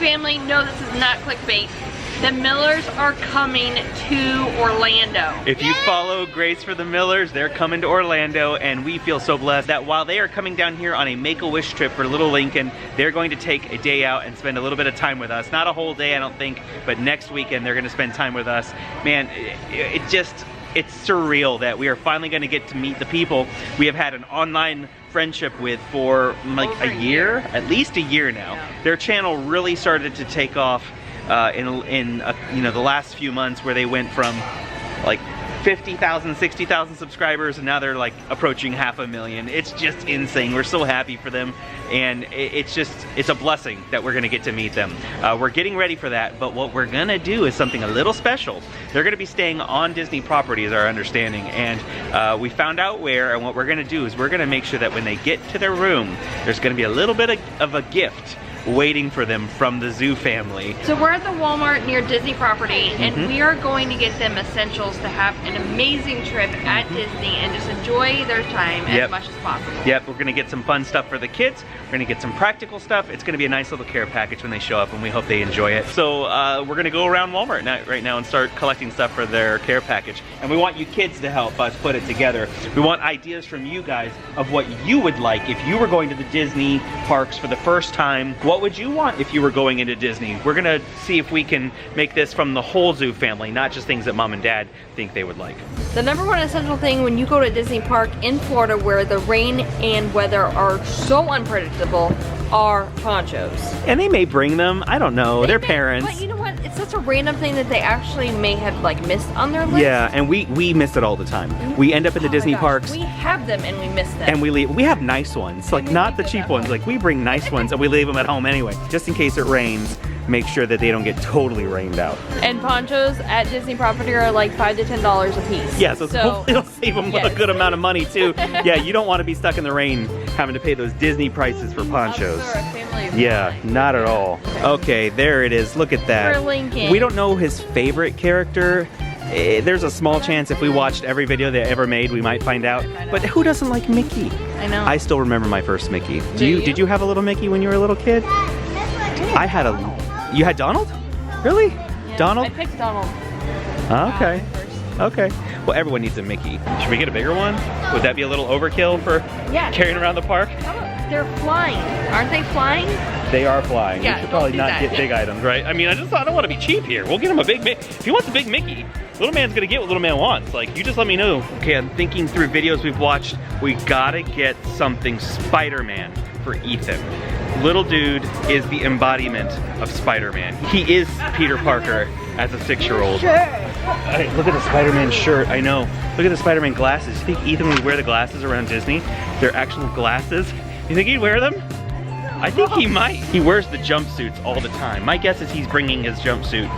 family, no, this is not clickbait. The Millers are coming to Orlando. If you follow Grace for the Millers, they're coming to Orlando, and we feel so blessed that while they are coming down here on a Make-A-Wish trip for little Lincoln, they're going to take a day out and spend a little bit of time with us. Not a whole day, I don't think, but next weekend they're gonna spend time with us. Man, it's surreal that we are finally gonna get to meet the people we have had an online friendship with for like a year, at least a year now. Yeah. Their channel really started to take off in you know, the last few months, where they went from like 50,000, 60,000 subscribers, and now they're like approaching 500,000. It's just insane. We're so happy for them, and it's a blessing that we're gonna get to meet them. We're getting ready for that, but what we're gonna do is something a little special. They're gonna be staying on Disney property, is our understanding, and we found out where, and what we're gonna do is we're gonna make sure that when they get to their room, there's gonna be a little bit of a gift waiting for them from the Zoo family. So we're at the Walmart near Disney property, and we are going to get them essentials to have an amazing trip at Disney and just enjoy their time as much as possible. Yep, we're gonna get some fun stuff for the kids. We're gonna get some practical stuff. It's gonna be a nice little care package when they show up, and we hope they enjoy it. So we're gonna go around Walmart right now and start collecting stuff for their care package. And we want you kids to help us put it together. We want ideas from you guys of what you would like if you were going to the Disney parks for the first time. What would you want if you were going into Disney? We're gonna see if we can make this from the whole Zoo family, not just things that Mom and Dad think they would like. The number one essential thing when you go to Disney Park in Florida, where the rain and weather are so unpredictable, are ponchos. And they may bring them, I don't know, they're parents. But you know what, it's such a random thing that they actually may have like missed on their list. Yeah, and we miss it all the time. We end up at the Disney parks. We have them and we miss them. And we leave. We have nice ones, like not the cheap ones. Like we bring nice ones and we leave them at home anyway, just in case it rains. Make sure that they don't get totally rained out. And ponchos at Disney property are like $5 to $10 a piece. Yeah, so hopefully it'll save them a good amount of money too. Yeah, you don't want to be stuck in the rain having to pay those Disney prices for ponchos. Yeah, not at all. Okay, there it is. Look at that. For Lincoln. We don't know his favorite character. There's a small chance if we watched every video they ever made, we might find out. But who doesn't like Mickey? I know. I still remember my first Mickey. Did you have a little Mickey when you were a little kid? I had a... You had Donald? Really? Yeah, Donald? I picked Donald. Okay. Okay. Well, everyone needs a Mickey. Should we get a bigger one? Would that be a little overkill for carrying around the park? They're flying. Aren't they flying? They are flying. Yeah, we should probably don't do not that. get big items, right? I mean, I don't want to be cheap here. We'll get him a big Mickey. If he wants a big Mickey, little man's gonna get what little man wants. Like, you just let me know. Okay, I'm thinking through videos we've watched. We gotta get something Spider-Man for Ethan. Little dude is the embodiment of Spider-Man. He is Peter Parker as a 6-year-old. Sure. Hey, look at the Spider-Man shirt, I know. Look at the Spider-Man glasses. You think Ethan would wear the glasses around Disney? They're actual glasses. You think he'd wear them? I think he might. He wears the jumpsuits all the time. My guess is he's bringing his jumpsuit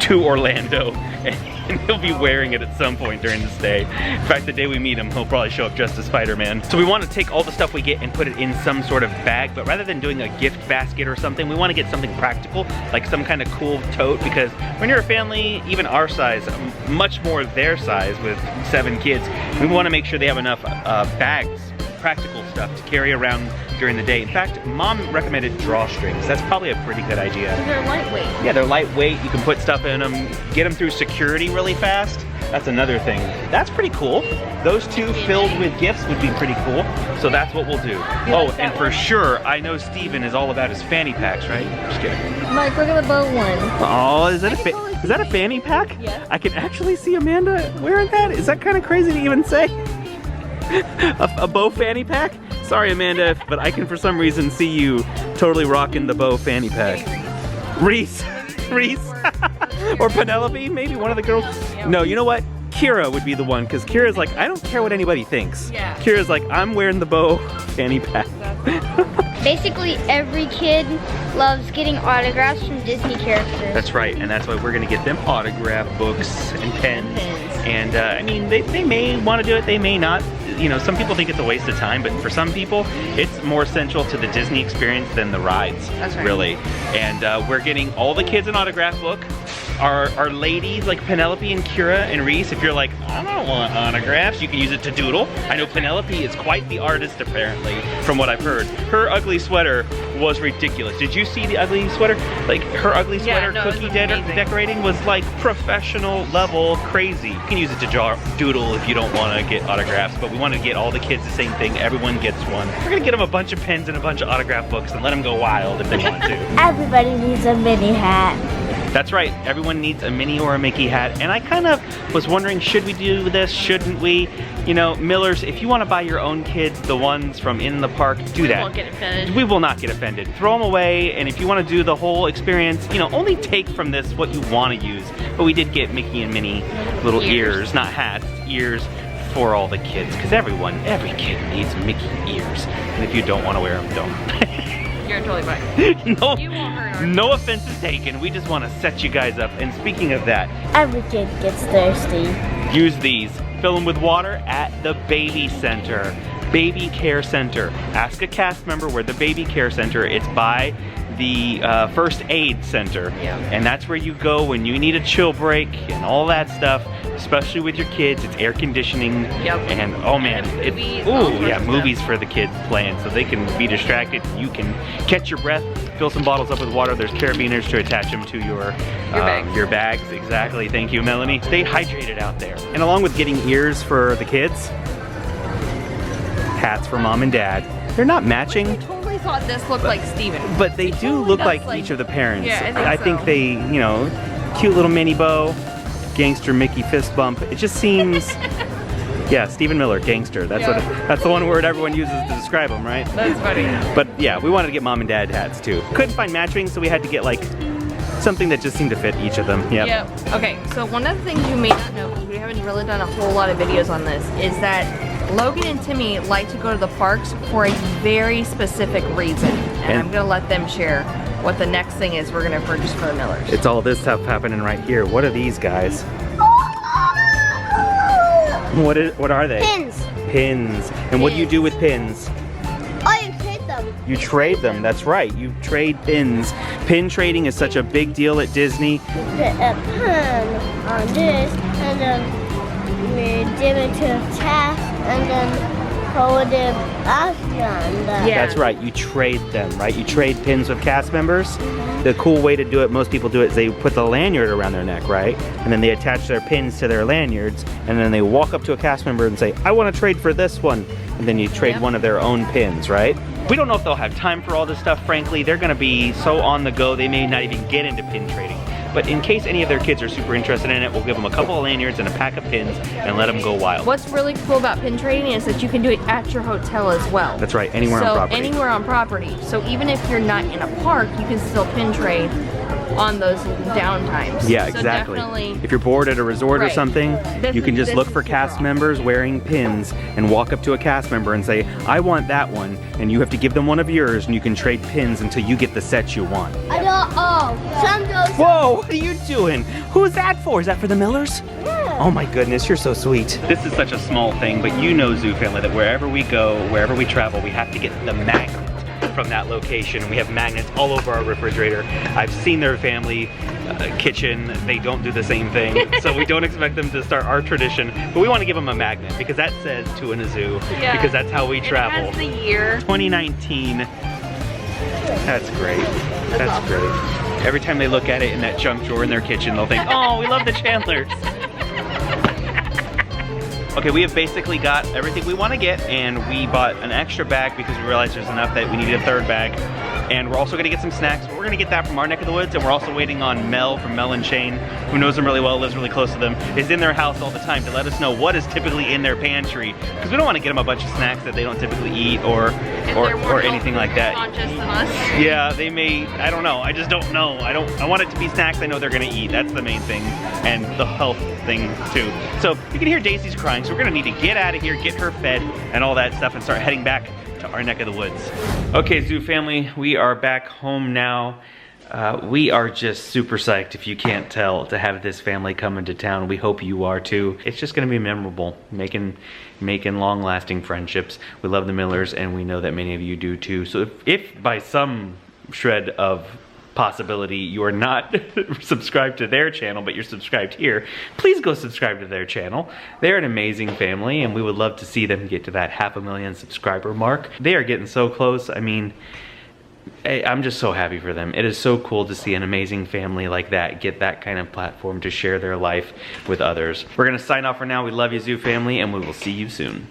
to Orlando, and he'll be wearing it at some point during the stay. In fact, the day we meet him, he'll probably show up dressed as Spider-Man. So we want to take all the stuff we get and put it in some sort of bag, but rather than doing a gift basket or something, we want to get something practical, like some kind of cool tote, because when you're a family, even our size, much more their size with 7 kids, we want to make sure they have enough bags, practical stuff to carry around during the day. In fact, Mom recommended drawstrings. That's probably a pretty good idea. They're lightweight. Yeah, they're lightweight. You can put stuff in them, get them through security really fast. That's another thing. That's pretty cool. Those two filled with gifts would be pretty cool. So that's what we'll do. Oh, and for sure, I know Steven is all about his fanny packs, right? Just kidding. Mike, look at the bow one. Oh, is that a fanny pack? Yes. I can actually see Amanda wearing that. Is that kind of crazy to even say? A bow fanny pack? Sorry, Amanda, but I can for some reason see you totally rocking the bow fanny pack. Reese. Or Penelope, maybe one of the girls. No, you know what? Kira would be the one, because Kira's like, I don't care what anybody thinks. Yeah. Kira's like, I'm wearing the bow fanny pack. Basically, every kid loves getting autographs from Disney characters. That's right, and that's why we're gonna get them autograph books and pens. And I mean, they may want to do it, they may not. You know, some people think it's a waste of time, but for some people, it's more essential to the Disney experience than the rides. That's right. Really. And we're getting all the kids an autograph book. our ladies like Penelope and Kira and Reese, if you're like, I don't want autographs, you can use it to doodle. I know Penelope is quite the artist apparently, from what I've heard. Her ugly sweater was ridiculous. Did you see the ugly sweater? Like her ugly sweater cookie decorating was like professional level crazy. You can use it to doodle if you don't want to get autographs, but we want to get all the kids the same thing. Everyone gets one. We're gonna get them a bunch of pens and a bunch of autograph books and let them go wild if they want to. Everybody needs a mini hat. That's right, everyone needs a Minnie or a Mickey hat, and I kind of was wondering, should we do this, shouldn't we? You know, Millers, if you want to buy your own kids the ones from in the park, do that. We won't get offended. We will not get offended. Throw them away, and if you want to do the whole experience, you know, only take from this what you want to use. But we did get Mickey and Minnie little ears, not hats, ears for all the kids, because every kid needs Mickey ears, and if you don't want to wear them, don't. You're totally fine. No, You won't hurt our no offense is taken. We just want to set you guys up. And speaking of that, Every kid gets thirsty. use these. Fill them with water at the baby center. Baby Care Center. Ask a cast member where the Baby Care Center. It's by the First Aid Center. Yeah. And that's where you go when you need a chill break and all that stuff. Especially with your kids, it's air conditioning. Yep. And oh man, And movies, ooh all sorts yeah, of movies stuff. for the kids playing so they can be distracted. You can catch your breath, fill some bottles up with water. There's carabiners to attach them to your bags. Your bags, exactly. Thank you, Melanie. Stay hydrated out there. And along with getting ears for the kids, hats for mom and dad. They're not matching, I totally thought this looked like Steven. but they do totally look does, like like- each of the parents. Yeah, I think so. they, you know, cute little mini bow, gangster Mickey fist bump. It just seems, yeah, Stephen Miller, gangster. That's Yeah. that's the one word everyone uses to describe him, right? That's funny. But yeah, we wanted to get mom and dad hats too. Couldn't find matching, so we had to get like something that just seemed to fit each of them. Yep. Yep. Okay, so one of the things you may not know, because we haven't really done a whole lot of videos on this, is that Logan and Timmy like to go to the parks for a very specific reason. And I'm gonna let them share what the next thing is we're gonna purchase for the Millers. It's all this stuff happening right here. What are these guys? What are they? Pins. Pins. And what do you do with pins? Oh, you trade them. You trade them, that's right. You trade pins. Pin trading is such a big deal at Disney. Put a pin on this, and then we give it to a task, and then hold it up on that. Yeah. That's right, you trade them, right? You trade pins with cast members. The cool way to do it, most people do it, is they put the lanyard around their neck, right? And then they attach their pins to their lanyards, and then they walk up to a cast member and say, I want to trade for this one. And then you trade Yep. one of their own pins, right? We don't know if they'll have time for all this stuff, frankly. They're gonna be so on the go, they may not even get into pin trading. But in case any of their kids are super interested in it, we'll give them a couple of lanyards and a pack of pins and let them go wild. What's really cool about pin trading is that you can do it at your hotel as well. That's right, anywhere on property. Anywhere on property. So even if you're not in a park, you can still pin trade on those downtimes. Yeah, So exactly. definitely, If you're bored at a resort or Right. something, This you can is- just this look is for the cast draw. members wearing pins and walk up to a cast member and say, I want that one, and you have to give them one of yours, and you can trade pins until you get the set you want. I don't. Oh, some goes. Whoa, what are you doing? Who's that for? Is that for the Millers? Yeah. Oh my goodness, you're so sweet. This is such a small thing, but you know, Zoo Family, that wherever we go, wherever we travel, we have to get the magnet from that location. We have magnets all over our refrigerator. I've seen their family kitchen. They don't do the same thing, so we don't expect them to start our tradition, but we want to give them a magnet because that says to in a zoo, Yeah. because that's how we travel. It has the year. 2019. That's great. That's awesome. great. Every time they look at it in that junk drawer in their kitchen, they'll think, oh, we love the Chandlers. Okay, we have basically got everything we want to get, and we bought an extra bag because we realized there's enough that we needed a third bag. And we're also gonna get some snacks, but we're gonna get that from our neck of the woods, and we're also waiting on Mel from Mel and Shane, who knows them really well, lives really close to them, is in their house all the time to let us know what is typically in their pantry. Because we don't want to get them a bunch of snacks that they don't typically eat or anything like that. Conscious than us. Yeah, they may, I don't know, I just don't know. I want it to be snacks I know they're gonna eat, that's the main thing, and the health thing too. So you can hear Daisy's crying, so we're gonna need to get out of here, get her fed, and all that stuff, and start heading back to our neck of the woods. Okay, Zoo Family, we are back home now. We are just super psyched, if you can't tell, to have this family come into town. We hope you are too. It's just gonna be memorable, making long-lasting friendships. We love the Millers, and we know that many of you do too. So if by some shred of possibility you are not subscribed to their channel, but you're subscribed here, please go subscribe to their channel. They're an amazing family, and we would love to see them get to that 500,000 subscriber mark. They are getting so close. I mean, I'm just so happy for them. It is so cool to see an amazing family like that get that kind of platform to share their life with others. We're gonna sign off for now. We love you, Zoo family, and we will see you soon.